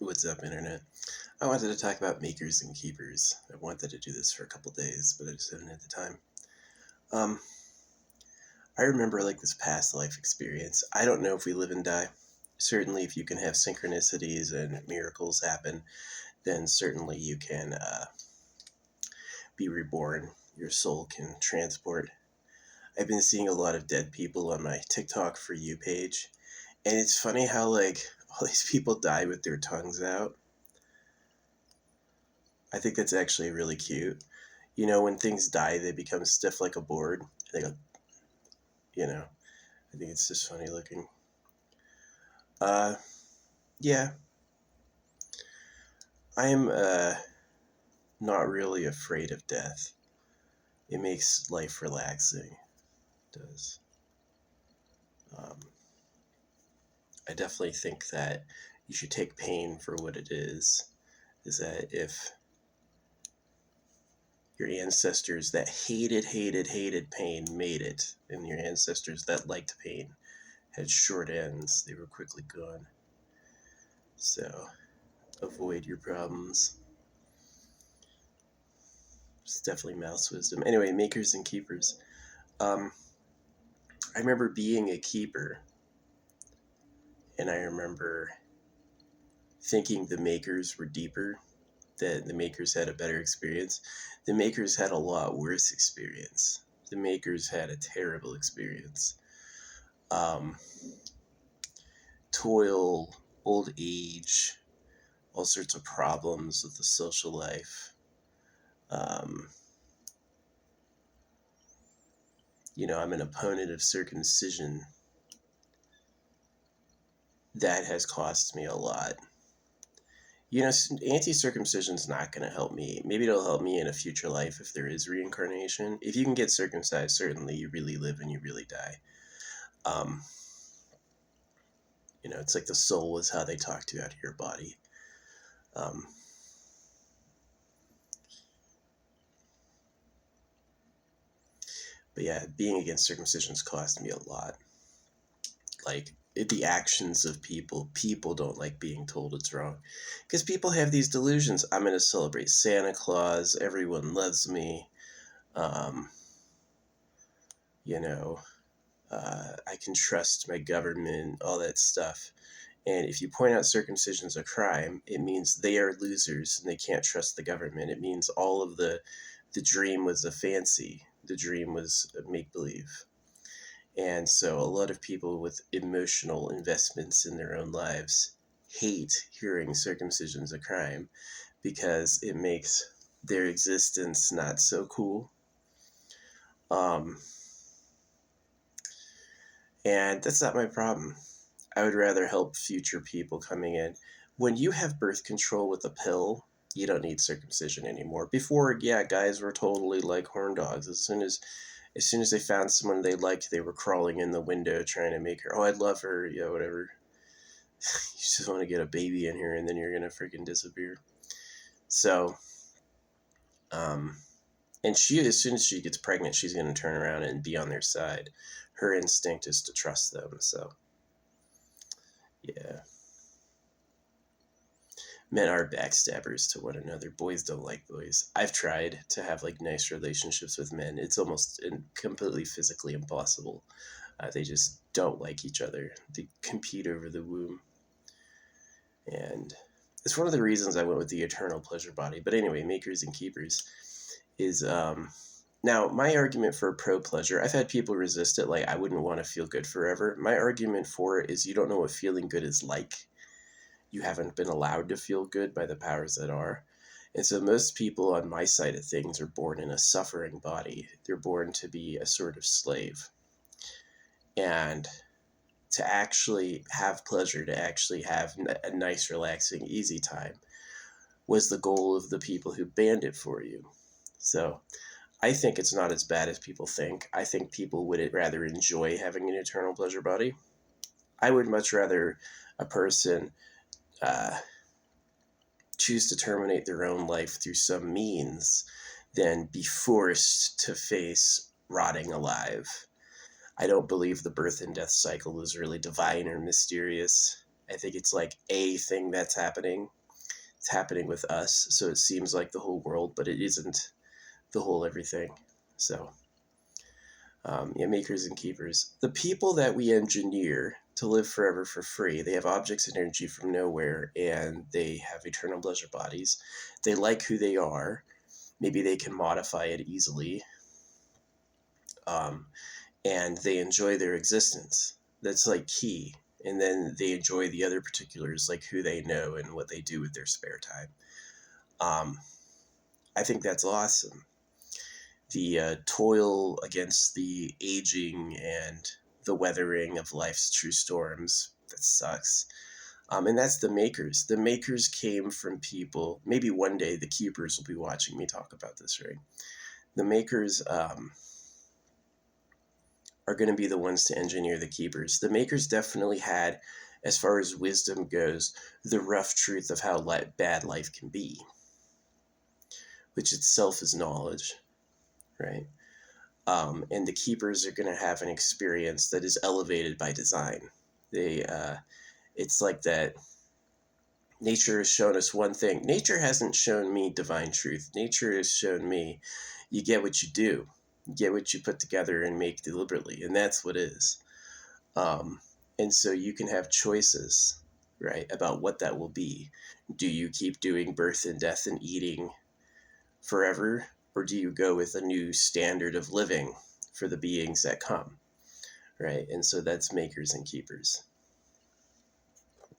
What's up, Internet? I wanted to talk about makers and keepers. I wanted to do this for a couple days, but I just haven't had the time. Um, I remember like this past life experience. I don't know if we live and die. Certainly, if you can have synchronicities and miracles happen, then certainly you can be reborn. Your soul can transport. I've been seeing a lot of dead people on my TikTok For You page, and it's funny how like all these people die with their tongues out. I think that's actually really cute. You know, when things die, they become stiff like a board. They go, you know, I think it's just funny looking. Uh, yeah, I'm not really afraid of death. It makes life relaxing. It does. Um, I definitely think that you should take pain for what it is. Is that if your ancestors that hated pain made it, and your ancestors that liked pain had short ends, they were quickly gone. So, avoid your problems. It's definitely mouse wisdom. Anyway, makers and keepers. Um, I remember being a keeper, and I remember thinking the makers were deeper, that the makers had a better experience. The makers had a lot worse experience. The makers had a terrible experience. Um, Toil, old age, all sorts of problems with the social life. Um, I'm an opponent of circumcision. That has cost me a lot. Anti-circumcision is not going to help me. Maybe it'll help me in a future life if there is reincarnation. If you can get circumcised, certainly you really live and you really die. Um, it's like the soul is how they talk to you out of your body. Um, but yeah, being against circumcision's cost me a lot. Like, the actions of people don't like being told it's wrong. Because people have these delusions. I'm going to celebrate Santa Claus. Everyone loves me. Um, you know, I can trust my government, all that stuff. And if you point out circumcision's a crime, it means they are losers and they can't trust the government. It means all of the dream was a fancy. The dream was a make-believe. And so a lot of people with emotional investments in their own lives hate hearing circumcision's a crime because it makes their existence not so cool. And that's not my problem. I would rather help future people coming in. When you have birth control with a pill, you don't need circumcision anymore. Before, yeah, guys were totally like horn dogs. As soon as they found someone they liked, they were crawling in the window trying to make her, oh, I'd love her, yeah, whatever. You just want to get a baby in here and then you're going to freaking disappear. So, and she, as soon as she gets pregnant, she's going to turn around and be on their side. Her instinct is to trust them, so, yeah. Men are backstabbers to one another. Boys don't like boys. I've tried to have like nice relationships with men. It's almost completely physically impossible. They just don't like each other. They compete over the womb. And it's one of the reasons I went with the eternal pleasure body. But anyway, makers and keepers is now my argument for pro pleasure. I've had people resist it, like I wouldn't want to feel good forever. My argument for it is you don't know what feeling good is like. You haven't been allowed to feel good by the powers that are. And so most people on my side of things are born in a suffering body. They're born to be a sort of slave. And to actually have pleasure, to actually have a nice, relaxing, easy time was the goal of the people who banned it for you. So I think it's not as bad as people think. I think people would rather enjoy having an eternal pleasure body. I would much rather a person choose to terminate their own life through some means than be forced to face rotting alive. I don't believe the birth and death cycle is really divine or mysterious. I think it's like a thing that's happening. It's happening with us, so it seems like the whole world, but it isn't the whole everything. So, yeah, makers and keepers. The people that we engineer to live forever for free, they have objects and energy from nowhere, and they have eternal pleasure bodies. They like who they are. Maybe they can modify it easily, um, and they enjoy their existence. That's like key. And then they enjoy the other particulars, like who they know and what they do with their spare time. Um, I think that's awesome. The toil against the aging and the weathering of life's true storms, that sucks. And that's the makers. The makers came from people. Maybe one day the keepers will be watching me talk about this, right? The makers are going to be the ones to engineer the keepers. The makers definitely had, as far as wisdom goes, the rough truth of how bad life can be, which itself is knowledge, right? And the keepers are going to have an experience that is elevated by design. It's like that. Nature has shown us one thing. Nature hasn't shown me divine truth. Nature has shown me you get what you do. You get what you put together and make deliberately, and that's what is. Um, and so you can have choices, right, about what that will be. Do you keep doing birth and death and eating forever, or do you go with a new standard of living for the beings that come, right? And so that's makers and keepers.